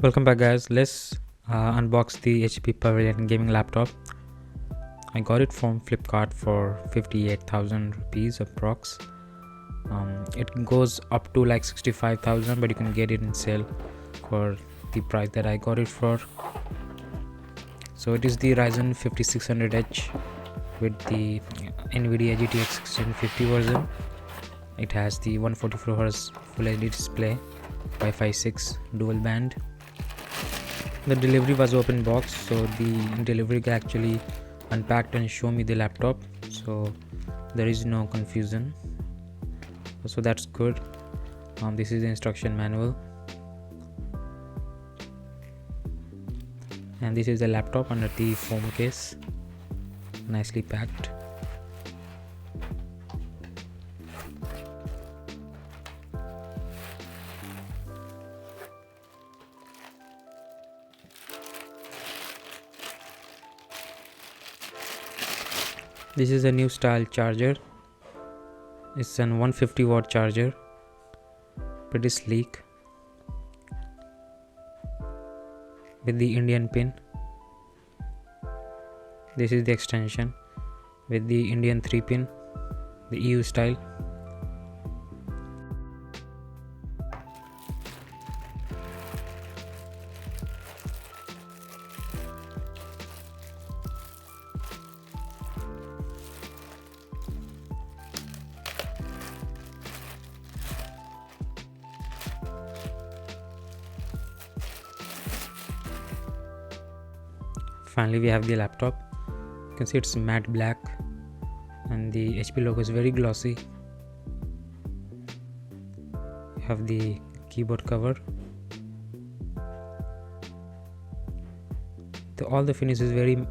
Welcome back guys, let's unbox the HP Pavilion gaming laptop. I got it from Flipkart for 58,000 rupees approx. It goes up to like 65,000, but you can get it in sale for the price that I got it for. So it is the Ryzen 5600H with the NVIDIA GTX 1650 version. It has the 144Hz Full HD display, Wi-Fi 6 dual band. The delivery was open box, so the delivery guy actually unpacked and showed me the laptop, so there is no confusion, so that's good. This is the instruction manual, and this is the laptop under the foam case, nicely packed. This is a new style charger. It's an 150 watt charger, pretty sleek, with the Indian pin. This is the extension with the Indian 3 pin, the EU style. Finally, we have the laptop. You can see it's matte black and the HP logo is very glossy. You have the keyboard cover. All the finish is very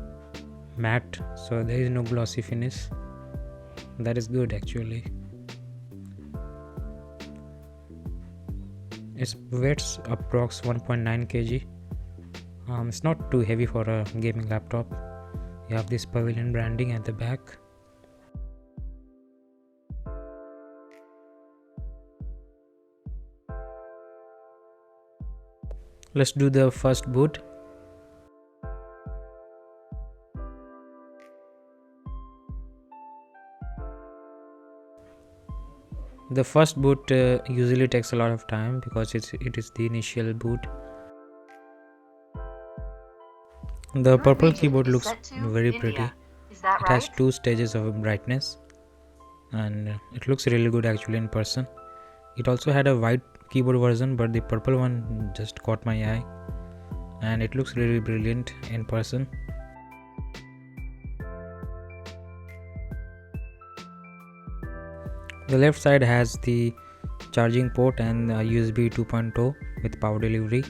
matte, so there is no glossy finish. That is good actually. It weighs approx 1.9 kg. It's not too heavy for a gaming laptop. You have this Pavillion branding at the back. Let's do the first boot. The first boot usually takes a lot of time because it is the initial boot. The purple keyboard looks very pretty. It has 2 stages of brightness and it looks really good actually in person. It also had a white keyboard version, but the purple one just caught my eye and it looks really brilliant in person. The left side has the charging port and USB 2.0 with power delivery.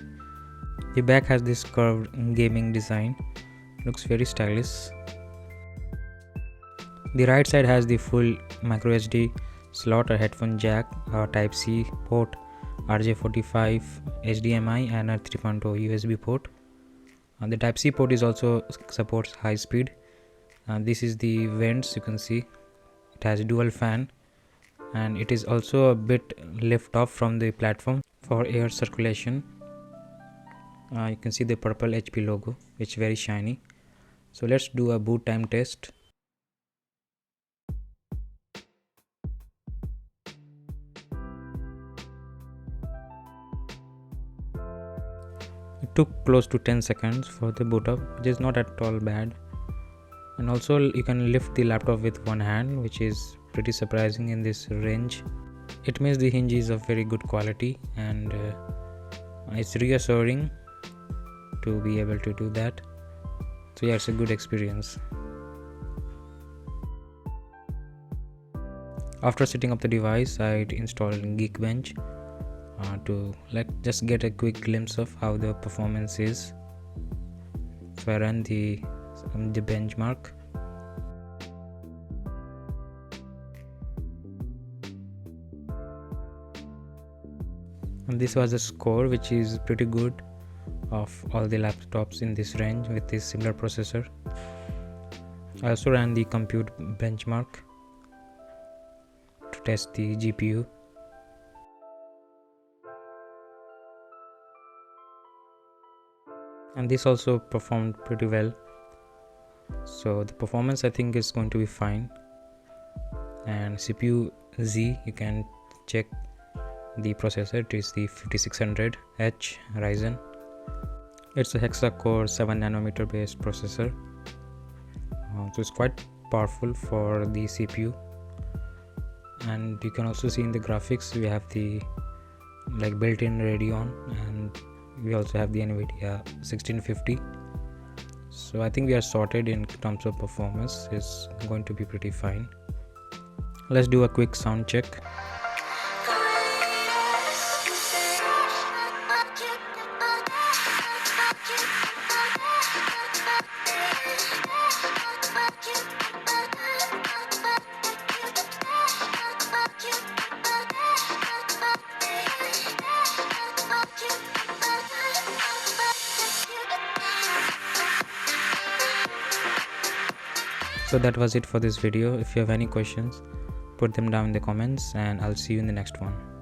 The back has this curved gaming design, looks very stylish. The right side has the full micro SD slot, a headphone jack, a type C port, RJ45, HDMI and a 3.0 USB port. The type C port is also supports high speed. This is the vents, you can see it has dual fan and it is also a bit lift off from the platform for air circulation. You can see the purple HP logo, which is very shiny. So let's do a boot time test. It took close to 10 seconds for the boot up, which is not at all bad. And also you can lift the laptop with one hand, which is pretty surprising in this range. It means the hinge is of very good quality and it's reassuring to be able to do that. So yeah, it's a good experience. After setting up the device, I installed Geekbench to just get a quick glimpse of how the performance is. So I ran the benchmark. And this was a score which is pretty good of all the laptops in this range with this similar processor. I also ran the compute benchmark to test the GPU. and this also performed pretty well. So the performance I think is going to be fine. And CPU Z, you can check the processor. It is the 5600H Ryzen. It's a Hexa Core 7nm based processor, so it's quite powerful for the CPU. And you can also see in the graphics we have the built-in Radeon, and we also have the NVIDIA 1650. So I think we are sorted in terms of performance. It's going to be pretty fine. Let's do a quick sound check. So that was it for this video. If you have any questions, put them down in the comments, and I'll see you in the next one.